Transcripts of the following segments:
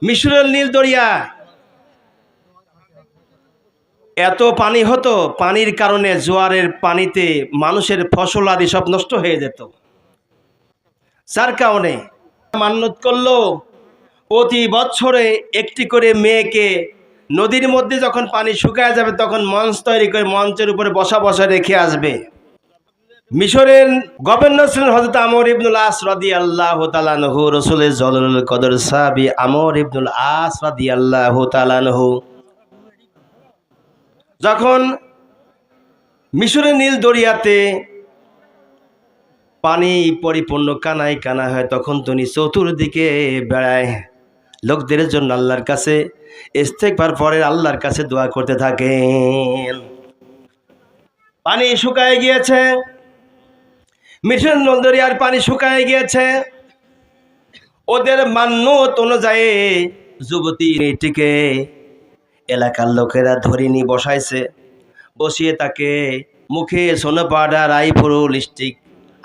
মিশরের নীল দরিয়া এত পানি হতো, পানির কারণে জোয়ারের পানিতে মানুষের ফসল আদি সব নষ্ট হয়ে যেত। যার কারণে মান্যত করলো প্রতি বছরে একটি করে মেয়েকে নদীর মধ্যে যখন পানি শুকায় যাবে তখন মঞ্চ তৈরি করে মঞ্চের উপরে বসা বসা রেখে আসবে। মিশরের গভর্নর ছিলেন হযরত আমর ইবনুল আস রাদিয়াল্লাহু তাআলা আনহু, রাসূলের জলিলুল কদর সাহাবী আমর ইবনুল আস রাদিয়াল্লাহু তাআলা আনহু। যখন মিশরের নীল দরিয়াতে পানি পরিপূর্ণ কানায় কানা হয় তখন তিনি চতুর্দিকে বেড়ায়, লোকদের জন্য আল্লাহর কাছে ইস্তেগফার পরে আল্লাহর কাছে দোয়া করতে থাকেন। পানি শুকায় গিয়েছে, মিশরের নীল দরিয়ার পানি শুকায় গিয়েছে। ওদের মান্যত অনুযায়ী যুবতী মেয়েটিকে এলাকার লোকেরা ধরে নিয়ে বসাইছে, বসিয়ে তাকে মুখে সোনো পাউডার, আইব্রো, লিপস্টিক,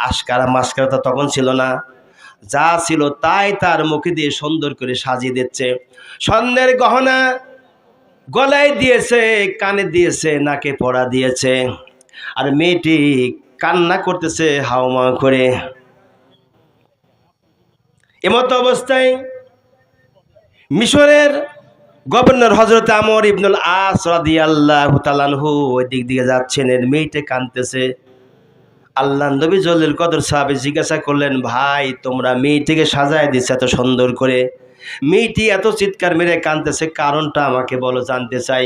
আশকারা মাস্কারা তো তখন ছিল না, যা ছিল তাই তার মুখে দিয়ে সুন্দর করে সাজিয়ে দিচ্ছে। স্বর্ণের গহনা গলায় দিয়েছে, কানে দিয়েছে, নাকে পড়া দিয়েছে। আর মেয়েটি কান্না করতেছে হাওমাও করে। এমতো অবস্থায় মিশরের গভর্নর হযরত আমর ইবনুল আস রাদিয়াল্লাহু তাআলা আনহু ওই দিক দিয়ে যাচ্ছেন, এর মেয়েটা কাঁদতেছে। আল্লাহ নবী জলিল কদর সাহাবী জিজ্ঞাসা করলেন, ভাই তোমরা মেয়েটিকে সাজায় দিচ্ছে এত সুন্দর করে, মেয়েটি এত চিৎকার মেরে কাঁদতেছে, কারণটা আমাকে বলো, জানতে চাই।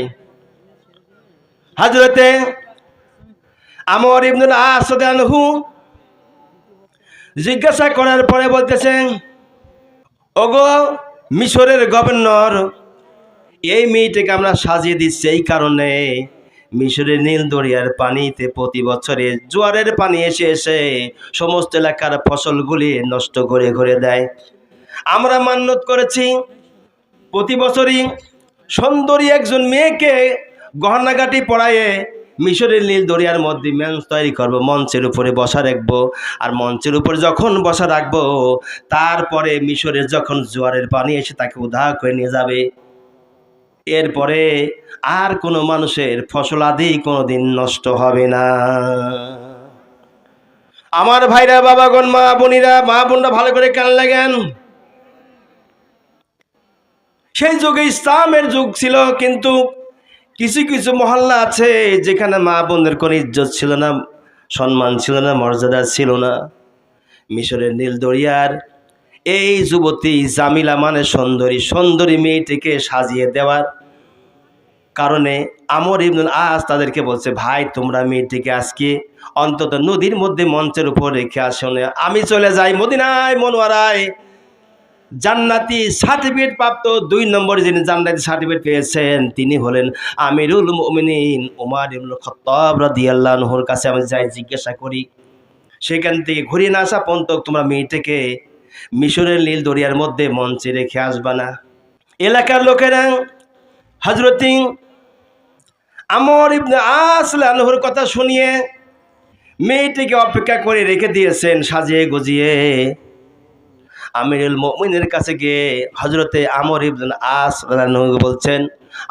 হযরতে আমর ইবনুল আস রাদিয়াল্লাহু আনহু জিজ্ঞাসা করার পরে বলতেছেন, ওগো মিশরের গভর্নর, এই মেয়েটাকে আমরা সাজিয়ে দিচ্ছি এই কারণে মিশরের নীল দরিয়ার পানিতে প্রতি বছরে জোয়ারের পানি এসে এসে সমস্ত এলাকার ফসলগুলি নষ্ট করে করে দেয়। আমরা মান্যত করেছি প্রতি বছরই সুন্দরী একজন মেয়েকে গহনাগাটি পরায়ে মিশরের নীল দরিয়ার মধ্যে মঞ্চ তৈরি করবো, মঞ্চের উপরে বসা রাখবো। আর মঞ্চের উপরে যখন বসা রাখবো তারপরে মিশরের যখন জোয়ারের পানি এসে তাকে উধাও করে নিয়ে যাবে, এরপরে আর কোনো মানুষের ফসল আদি কোনোদিন নষ্ট হবে না। আমার ভাইরা, বাবাগণ, মা বোনেরা, মা বোনরা ভালো করে কান লাগেন। সেই যুগে ইসলামের যুগ ছিল, কিন্তু কিছু কিছু মহল্লা আছে যেখানে মা বোনদের কোনো ইজ্জত ছিল না, সম্মান ছিল না, মর্যাদা ছিল না। মিশরের নীল দরিয়ার এই যুবতী জামিলা মানে সুন্দরী, সুন্দরী মেয়েটিকে সাজিয়ে দেওয়ার কারণে আমর ইবনুল আস তাদেরকে বলছে, ভাই তোমরা মেয়েটিকে আজকে অন্তত নদীর মধ্যে মঞ্চের উপর রেখে আসো, আমি চলে যাই মদিনায় মুনওয়ারায়। জান্নাতি সার্টিফিকেট প্রাপ্ত 2 নম্বর যিনি জান্নাতি সার্টিফিকেট পেয়েছেন তিনি হলেন আমিরুল মুমিনিন ওমর ইবনুল খাত্তাব রাদিয়াল্লাহু আনহুর কাছে আমি যাই, জিজ্ঞাসা করি। সেখান থেকে ঘুরে না আসা পর্যন্ত তোমরা মেয়েটিকে মিশরের নীল দরিয়ার মধ্যে মঞ্চে রেখে আসবা না। এলাকার লোকেরা হযরত আমর ইবনে আস আনহুর কথা শুনিয়ে মেয়েটিকে অপেক্ষা করে রেখে দিয়েছেন সাজিয়ে গুজিয়ে। আমিরুল মুমিনের কাছে গিয়ে হযরতে আমর ইবনে আস রাদিয়াল্লাহু বলছেন,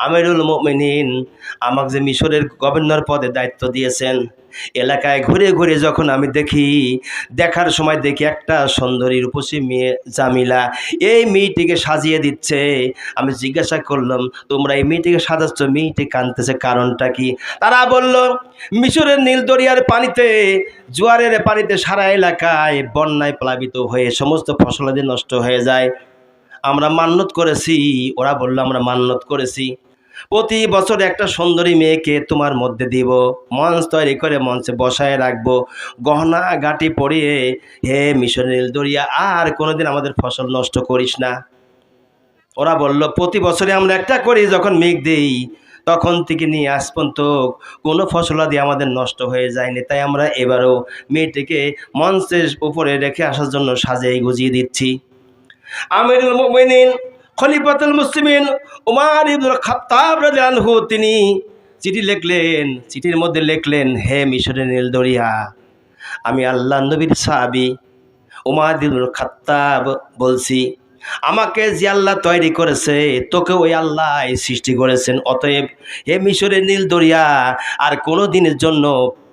আমিরুল মুমিনিন, আমাকে যে মিশরের গভর্নর পদে দায়িত্ব দিয়েছেন, এলাকায় ঘুরে ঘুরে যখন আমি দেখার সময় দেখি একটা সুন্দরী রূপসী মেয়ে জামিলা এই মেয়েটিকে সাজিয়ে দিচ্ছে। আমি জিজ্ঞাসা করলাম, তোমরা এই মেয়েটিকে সাজাচ্ছ, মেয়েটি কাঁদতেছে, কারণটা কি? তারা বলল, মিশরের নীল দরিয়ার পানিতে, জোয়ারের পানিতে সারা এলাকায় বন্যায় প্লাবিত হয়ে সমস্ত ফসলাদি নষ্ট হয়ে যায়। আমরা মান্যত করেছি। ওরা বলল, আমরা মান্যত করেছি প্রতি বছর একটা সুন্দরী মেয়েকে তোমার মধ্যে দিব, মঞ্চ তৈরি করে মঞ্চে বসায় রাখবো, গহনা গাটি পরিয়ে, হে মিশরের নীল দরিয়া আর কোনোদিন আমাদের ফসল নষ্ট করিস না। ওরা বলল, প্রতি বছরে আমরা একটা করি, যখন মেঘ দিই তখন থেকে নিয়ে আজ পর্যন্ত কোনো ফসলাদি আমাদের নষ্ট হয়ে যায়নি, তাই আমরা এবারও মেয়েটিকে মঞ্চের উপরে রেখে আসার জন্য সাজিয়ে গুজিয়ে দিচ্ছি। আমিরুল মুমিনিন খলিফাতুল মুসলিমিন ওমর ইবনুল খাত্তাব রাদিয়াল্লাহু আনহু তিনি চিঠি লিখলেন। চিঠির মধ্যে লিখলেন, হে মিশরের নীল দরিয়া, আমি আল্লাহ নবীর সাহাবী ওমর ইবনুল খাত্তাব বলছি, আমাকে যে আল্লাহ তৈরি করেছে তোকে ওই আল্লাহ সৃষ্টি করেছেন, অতএব হে মিশরের নীল দরিয়া আর কোনো দিনের জন্য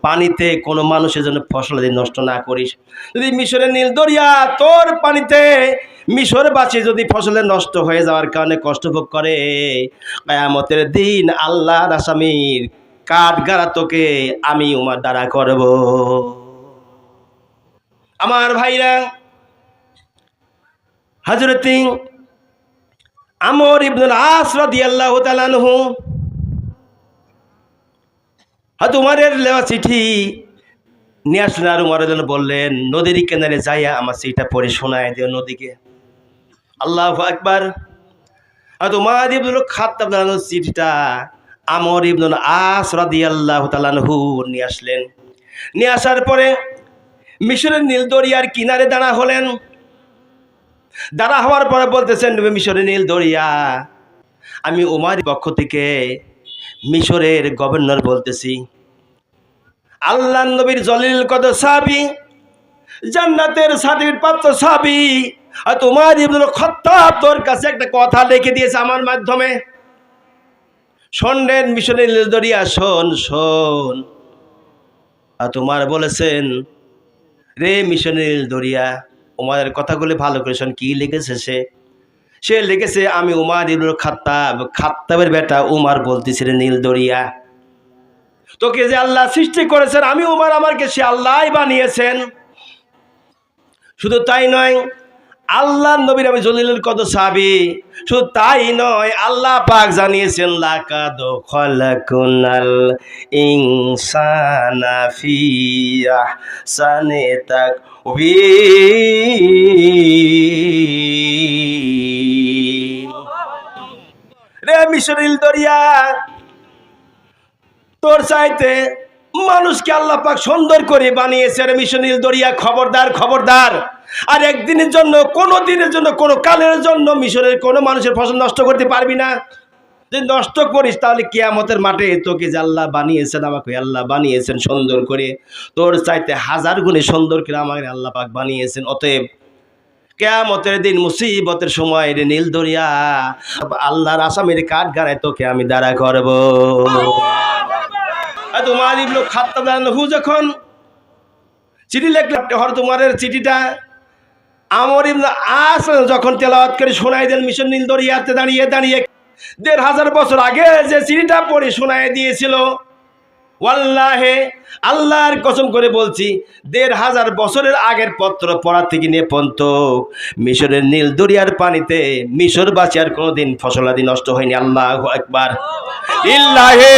পানিতে কোনো মানুষের জন্য ফসল নষ্ট না করিস। যদি মিশরের নীল দরিয়া তোর পানিতে মিশরবাসী যদি ফসলে নষ্ট হয়ে যাওয়ার কারণে কষ্ট ভোগ করে, কিয়ামতের দিন আল্লাহর আসামির কাঠগড়ায় তোকে আমি উমার দ্বারা করব। আমার ভাইরা, হযরত আমর ইবনুল আস রাদিয়াল্লাহু তাআলা আনহু উমরের লেওয়া চিঠি নিয়ে আসলেন আর উমরের জন্য বললেন, নদীর কিনারে যাইয়া আমার চিঠিটা পড়ে শোনায় দিও নদীকে। আল্লাহু আকবার। উমর ইবনুল খাত্তাব চিঠিটা আমর ইবনুল আস রাদিয়াল্লাহু তাআলা আনহু নিয়ে আসলেন। নিয়ে আসার পরে মিশরের নীল দরিয়ার কিনারে দাঁড়া হলেন। দাঁড়া হওয়ার পরে বলতেছেন, মিশরের নীল দরিয়া, আমি উমার পক্ষ থেকে মিশরের গভর্নর বলতেছি, আল্লাহ নবীর জলিল কদর সাহাবী, জান্নাতের সার্টিফিকেট প্রাপ্ত সাহাবী আর উমর ইবনুল খাত্তাব তোর কাছে একটা কথা লিখে দিয়েছে আমার মাধ্যমে। শোনেন মিশরের নীল দরিয়া, শোন শোন। আর তোমার বলেছেন, রে মিশরের নীল দরিয়া, উমারের কথাগুলি ভালো করে শোন। কি লিখেছে সে লিখেছে, আমি উমর ইবনুল খাত্তাব, খাত্তাবের বেটা উমর বলতেছি রে নীল দরিয়া, তোকে যে আল্লাহ সৃষ্টি করেছেন আমি উমর, আমাকে সে আল্লাহই বানিয়েছেন। শুধু তাই নয়, আল্লাহ নবীর আমি জলিলুল কদর সাহাবী, শুধু তাই নয়, আল্লাহ পাক জানিয়েছেন, লাকাদ খালাকনাল ইনসানা ফি আহসানি তাকওয়ীম। রে মিশরের দরিয়া, তোর চাইতে মানুষকে আল্লাহ পাক সুন্দর করে বানিয়েছে রে মিশরের দরিয়া। খবরদার খবরদার, আর একদিনের জন্য, কোনো দিনের জন্য, কোনো কালের জন্য মিশরের কোনো মানুষের ফসল নষ্ট করতে পারবি না। যদি নষ্ট করিস তাহলে কিয়ামতের মাঠে তোকে যে আল্লাহ বানিয়েছেন, আমাকে আল্লাহ বানিয়েছেন সুন্দর করে, তোর চাইতে হাজার গুণে সুন্দর করে আমাকে আল্লাহ পাক বানিয়েছেন। অতএব কিয়ামতের দিন মুসিবতের সময় রে নীল দরিয়া, আল্লাহর আসামির কাঠগড়ায় তোকে আমি দাঁড়া করব। উমর ইবনুল খাত্তাব যখন চিঠি লিখলেন, হযরত উমরের চিঠিটা আমর ইবনে আস যখন তেলাওয়াত করে শোনায় দেন মিশর নীল দরিয়াতে দাঁড়িয়ে দাঁড়িয়ে, ১৫০০ বছর আগে যে চিঠিটা পড়ে শোনায় দিয়েছিল, ওয়াল্লাহে আল্লাহর কসম করে বলছি, ১৫০০ বছরের আগের পত্র পড়া থেকে নিয়ে পর্যন্ত মিশরের নীল দরিয়ার পানিতে মিশরবাসী আর কোনোদিন ফসলাদি নষ্ট হয়নি। আল্লাহু আকবার, লিল্লাহি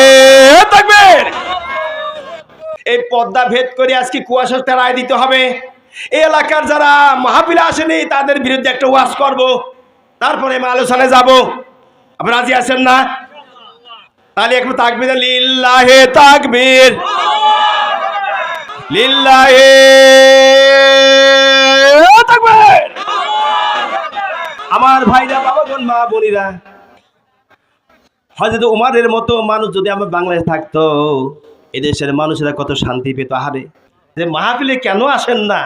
তাকবীর। এই পর্দা ভেদ করে আজকে কুয়াশাটা রায় দিতে হবে। এই এলাকার যারা মাহফিলে আসেনি তাদের বিরুদ্ধে একটা ওয়াজ করব, তারপরে আমি আলোচনায় যাব। আপনি রাজি আছেন না? তাহলে একটু তাকবীর, লিল্লাহি তাকবীর, লিল্লাহি তাকবীর। আমার ভাইরা, বাবাগণ, মা বোনেরা, হযরত উমরের মতো মানুষ যদি আমার বাংলাদেশে থাকতো, এদেশের মানুষেরা কত শান্তি পেত। আহারে, যে মাহফিলে কেন আসেন না?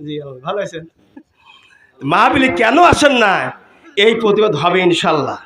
জি ভালো আছেন? মাহফিলে কেন আসেন না? এই প্রতিবাদ হবে ইনশাল্লাহ।